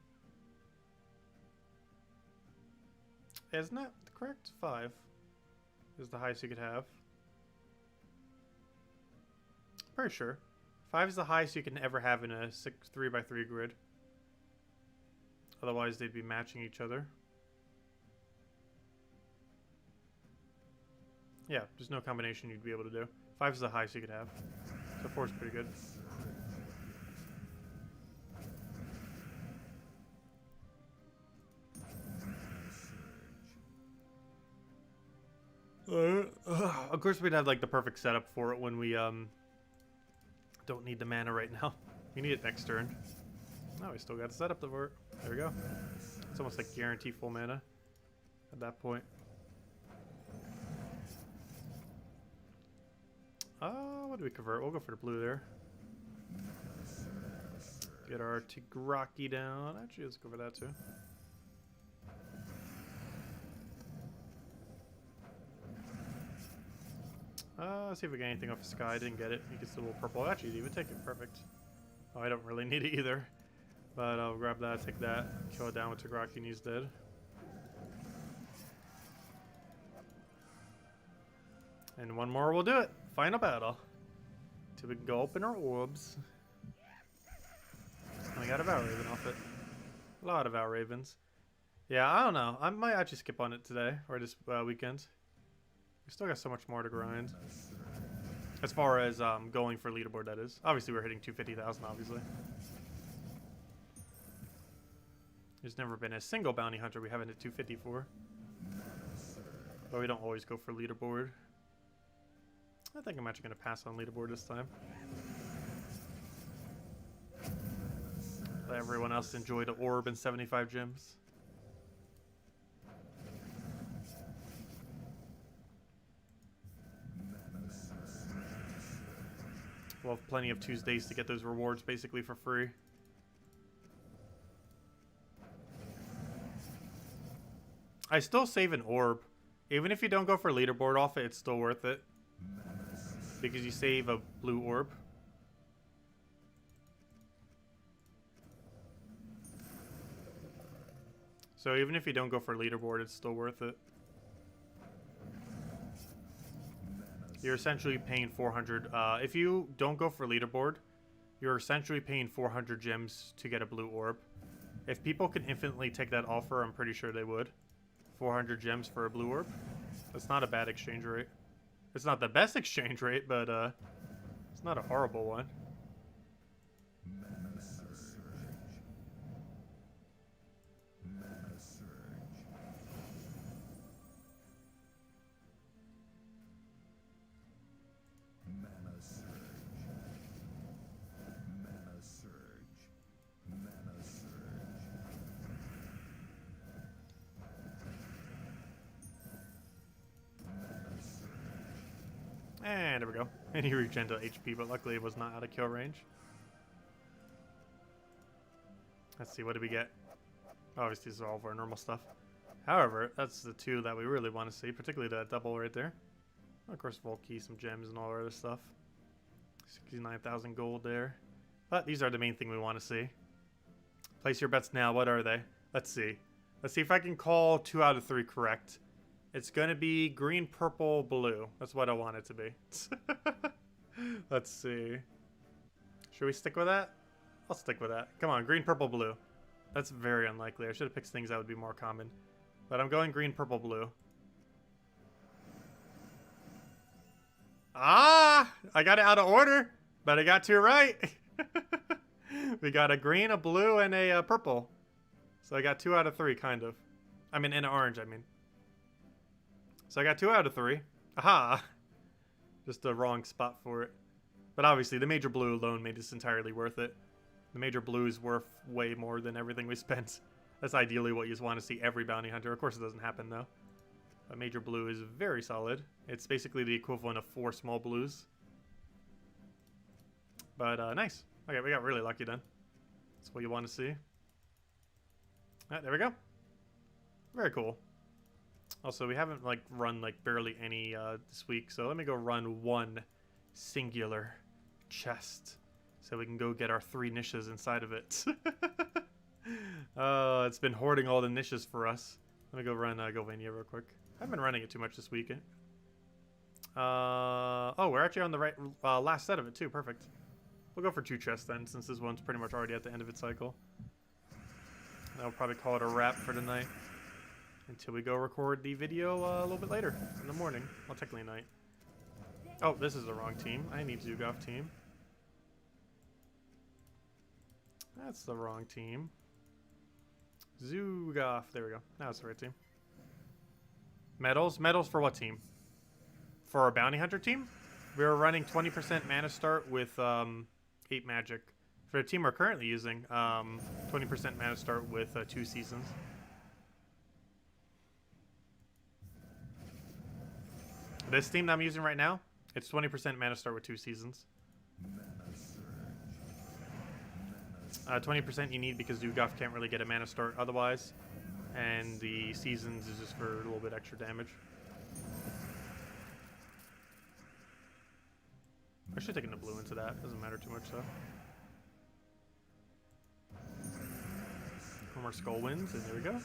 Isn't that correct? 5 is the highest you could have. Pretty sure. 5 is the highest you can ever have in a 3x3 grid. Otherwise, they'd be matching each other. Yeah, there's no combination you'd be able to do. 5 is the highest you could have. So 4 is pretty good. Of course, we'd have like the perfect setup for it when we don't need the mana right now. We need it next turn. No, we still got the setup for it. There we go. It's almost like guarantee full mana at that point. What do we convert? We'll go for the blue there. Get our Tigraki down. Actually, let's go for that too. Let's see if we get anything off the sky. I didn't get it. He gets the little purple. Actually, he would take it. Perfect. Oh, I don't really need it either. But I'll grab that, take that, kill it down with Tigraki, and he's dead. And 1 more will do it. Final battle. Till we can go open our orbs. I got a Vow Raven off it. A lot of Vow Ravens. Yeah, I don't know. I might actually skip on it today, or this weekend. We still got so much more to grind. As far as going for leaderboard, that is. Obviously, we're hitting 250,000, obviously. There's never been a single bounty hunter we haven't hit 250 for. But we don't always go for leaderboard. I think I'm actually going to pass on leaderboard this time. Let everyone else enjoy the orb and 75 gems. We'll have plenty of Tuesdays to get those rewards basically for free. I still save an orb. Even if you don't go for leaderboard off it, it's still worth it. Because you save a blue orb. So even if you don't go for leaderboard, it's still worth it. You're essentially paying 400. If you don't go for leaderboard, you're essentially paying 400 gems to get a blue orb. If people can infinitely take that offer, I'm pretty sure they would. 400 gems for a blue orb. That's not a bad exchange rate. It's not the best exchange rate, but it's not a horrible one. Mana surge. Mana surge. Mana surge. Mana surge. And there we go. And he regen to HP, but luckily it was not out of kill range. Let's see, what did we get? Obviously, this is all of our normal stuff. However, that's the two that we really want to see, particularly that double right there. Of course, Volkey, some gems, and all our other stuff. 69,000 gold there. But these are the main thing we want to see. Place your bets now. What are they? Let's see. Let's see if I can call 2 out of 3 correct. It's going to be green, purple, blue. That's what I want it to be. Let's see. Should we stick with that? I'll stick with that. Come on, green, purple, blue. That's very unlikely. I should have picked things that would be more common. But I'm going green, purple, blue. Ah! I got it out of order, but I got 2 right. We got a green, a blue, and a purple. So I got 2 out of 3, kind of. I mean, and an orange, I mean. So I got 2 out of 3. Aha! Just the wrong spot for it. But obviously, the major blue alone made this entirely worth it. The major blue is worth way more than everything we spent. That's ideally what you just want to see every bounty hunter. Of course, it doesn't happen, though. But major blue is very solid. It's basically the equivalent of 4 small blues. But nice. Okay, we got really lucky then. That's what you want to see. Alright, there we go. Very cool. Also, we haven't like run like barely any this week, so let me go run 1 singular chest so we can go get our 3 niches inside of it. It's been hoarding all the niches for us. Let me go run Govania real quick. I haven't been running it too much this weekend. Oh, we're actually on the right last set of it too. Perfect. We'll go for 2 chests then, since this one's pretty much already at the end of its cycle. I'll probably call it a wrap for tonight. Until we go record the video a little bit later in the morning. Well, technically night. Oh, this is the wrong team. I need Zugoff team. That's the wrong team. Zugoff. There we go. Now it's the right team. Medals? Medals for what team? For our bounty hunter team? We were running 20% mana start with 8 magic. For the team we're currently using, 20% mana start with 2 seasons. This team that I'm using right now, it's 20% mana start with 2 seasons. 20% you need because Zugoff can't really get a mana start otherwise. And the seasons is just for a little bit extra damage. I should have taken the blue into that. Doesn't matter too much though. One more skull wins, and there we go.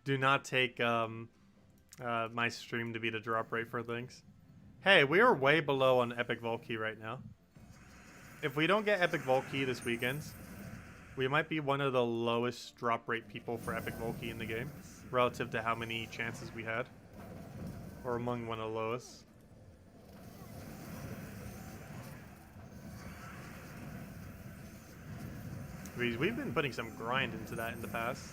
Do not take my stream to be the drop rate for things. Hey, we are way below on Epic Volkey right now. If we don't get Epic Volkey this weekend, we might be one of the lowest drop rate people for Epic Volkey in the game, relative to how many chances we had. Or among one of the lowest. We've been putting some grind into that in the past.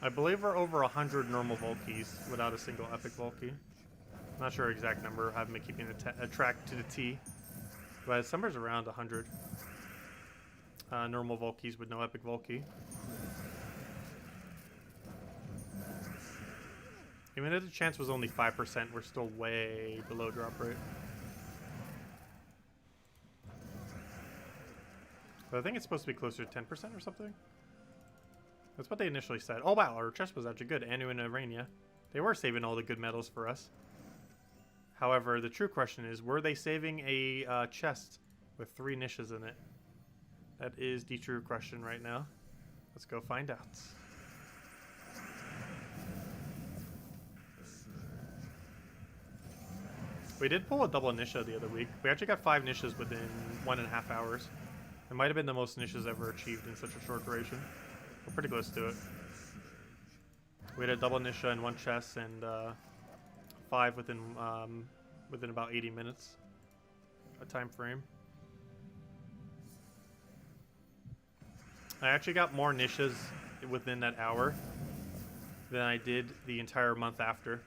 I believe we're over 100 normal Volkeys without a single epic Volkey. Not sure exact number. I haven't been keeping a track to the T. But somewhere's around 100 normal Volkeys with no epic Volkey. Even if the chance was only 5%, we're still way below drop rate. But I think it's supposed to be closer to 10% or something. That's what they initially said. Oh wow, our chest was actually good. Anu and Arania. They were saving all the good medals for us. However, the true question is, were they saving a chest with 3 niches in it? That is the true question right now. Let's go find out. We did pull a double nisha the other week. We actually got 5 niches within 1.5 hours. It might have been the most niches ever achieved in such a short duration. We're pretty close to it. We had a double nisha in 1 chest and 5 within about 80 minutes. A time frame. I actually got more niches within that hour than I did the entire month after.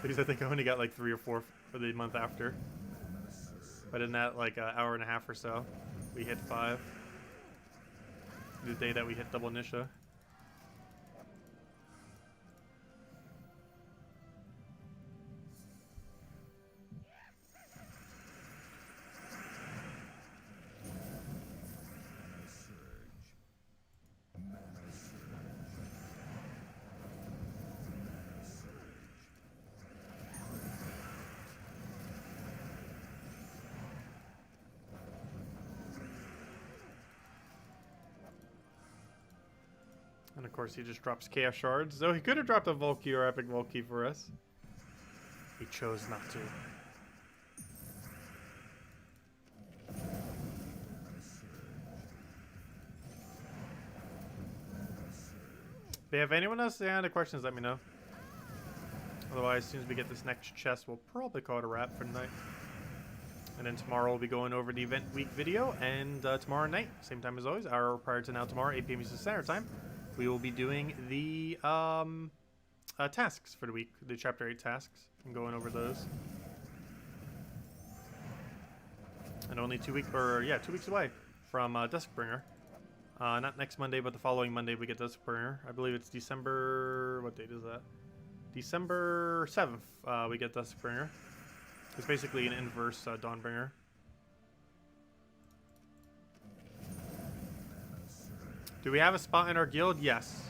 Because I think I only got like 3 or 4 for the month after. But in that like hour and a half or so, we hit 5. The day that we hit double Nisha. And of course he just drops Chaos Shards, though he could have dropped a Volkey or Epic Volkey for us. He chose not to. But if anyone else has any questions, let me know. Otherwise, as soon as we get this next chest, we'll probably call it a wrap for tonight. And then tomorrow we'll be going over the event week video, and tomorrow night, same time as always, hour prior to now tomorrow, 8 p.m. Eastern Standard Time, we will be doing the tasks for the week, the Chapter 8 tasks, and going over those. And only 2 weeks, or yeah, 2 weeks away from Duskbringer. Not next Monday, but the following Monday we get Duskbringer. I believe it's December, what date is that? December 7th, we get Duskbringer. It's basically an inverse Dawnbringer. Do we have a spot in our guild? Yes.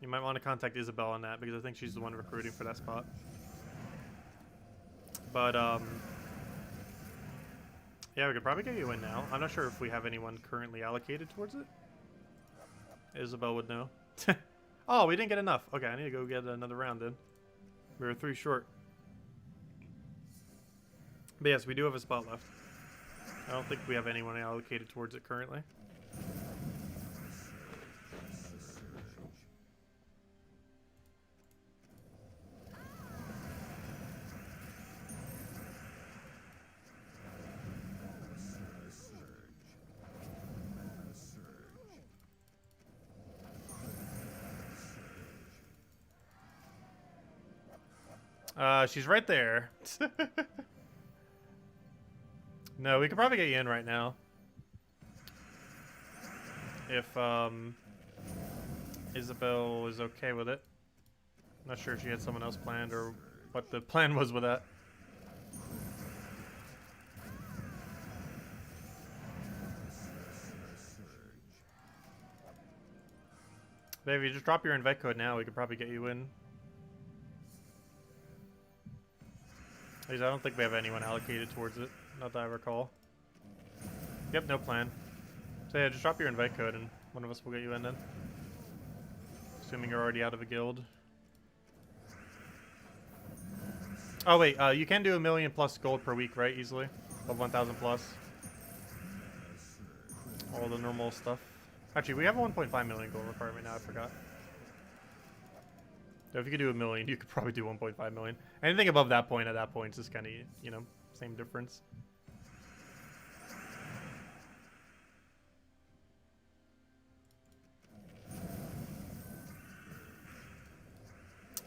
You might want to contact Isabel on that, because I think she's the one recruiting for that spot. But, yeah, we could probably get you in now. I'm not sure if we have anyone currently allocated towards it. Isabel would know. Oh, we didn't get enough. Okay, I need to go get another round then. We were 3 short. But yes, we do have a spot left. I don't think we have anyone allocated towards it currently. She's right there. No, we could probably get you in right now. If, Isabel is okay with it. Not sure if she had someone else planned or what the plan was with that. But if you just drop your invite code now, we could probably get you in. At least I don't think we have anyone allocated towards it. Not that I recall. Yep, no plan. So yeah, just drop your invite code and one of us will get you in then. Assuming you're already out of a guild. Oh wait, you can do 1 million plus gold per week, right? Easily. Of 1,000 plus. All the normal stuff. Actually, we have a 1.5 million gold requirement now, I forgot. So if you could do 1 million, you could probably do 1.5 million. Anything above that point at that point is just kind of, you know, same difference.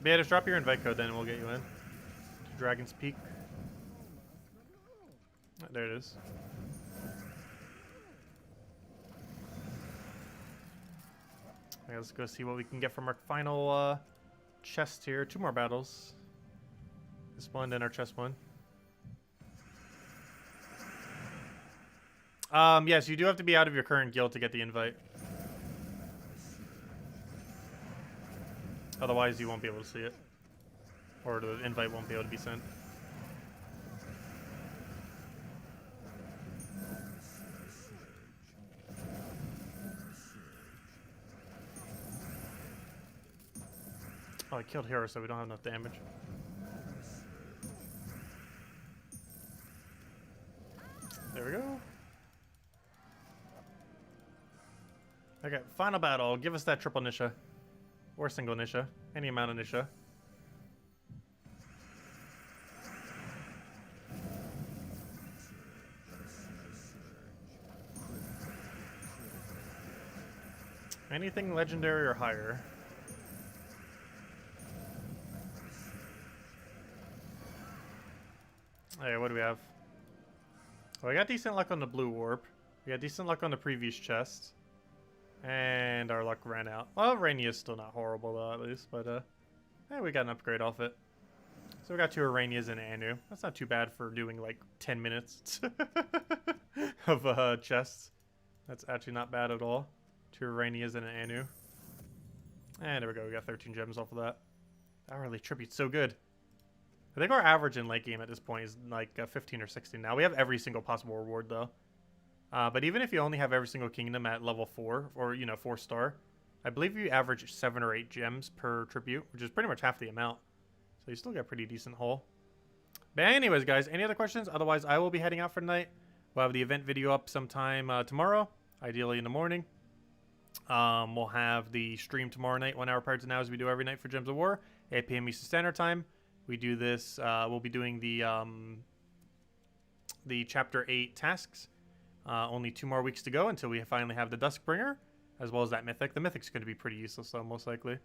But yeah, just drop your invite code then and we'll get you in. To Dragon's Peak. Oh, there it is. Okay, let's go see what we can get from our final chest here. 2 more battles. This one and our chest one. Yes, you do have to be out of your current guild to get the invite. Otherwise, you won't be able to see it. Or the invite won't be able to be sent. Oh, I killed Hero, so we don't have enough damage. There we go. Okay, final battle. Give us that triple Nisha. Or single Nisha. Any amount of Nisha. Anything legendary or higher. Hey, what do we have? Well, we got decent luck on the blue warp. We got decent luck on the previous chest. And our luck ran out. Well, Rainy is still not horrible though, at least. But, hey, we got an upgrade off it. So we got 2 Aranias and an Anu. That's not too bad for doing like 10 minutes of chests. That's actually not bad at all. 2 Aranias and an Anu. And there we go. We got 13 gems off of that. Hourly tribute's so good. I think our average in late game at this point is like 15 or 16 now. We have every single possible reward though. But even if you only have every single kingdom at level 4 or, you know, 4-star, I believe you average 7 or 8 gems per tribute, which is pretty much half the amount. So you still get a pretty decent haul. But anyways, guys, any other questions? Otherwise, I will be heading out for the night. We'll have the event video up sometime tomorrow, ideally in the morning. We'll have the stream tomorrow night, 1 hour prior to now, as we do every night for Gems of War, 8 p.m. Eastern Standard Time. We do this, we'll be doing the Chapter 8 tasks. Only 2 more weeks to go until we finally have the Duskbringer, as well as that Mythic. The Mythic's going to be pretty useless, though, most likely.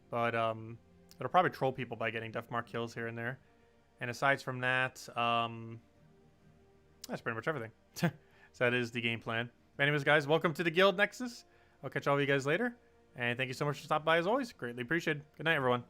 But, it'll probably troll people by getting Death Mark kills here and there. And aside from that, that's pretty much everything. So that is the game plan. But anyways, guys, welcome to the Guild Nexus. I'll catch all of you guys later. And thank you so much for stopping by, as always. Greatly appreciated. Good night, everyone.